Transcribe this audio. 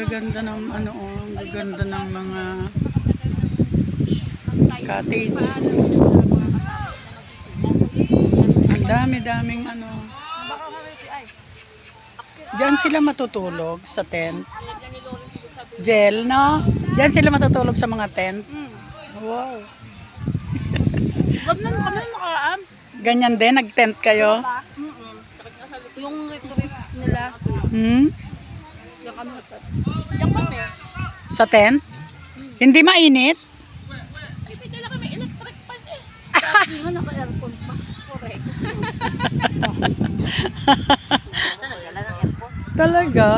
gaganda ng ano, oh, ang gaganda ng mga cottage. Ang dami-daming ano. Diyan sila matutulog sa tent. Gel, no? Diyan sila matutulog sa mga tent. Wow. Ganun kami nakaraan. Ganyan din, nag-tent kayo? Yung retreat nila. Yung kami hotel. Yung kami. Sa tent? Hindi mainit? Ay, may dala kami electric fan eh. Yung naka-aircon pa. Correct. Saan nagdala ng aircon? Talaga?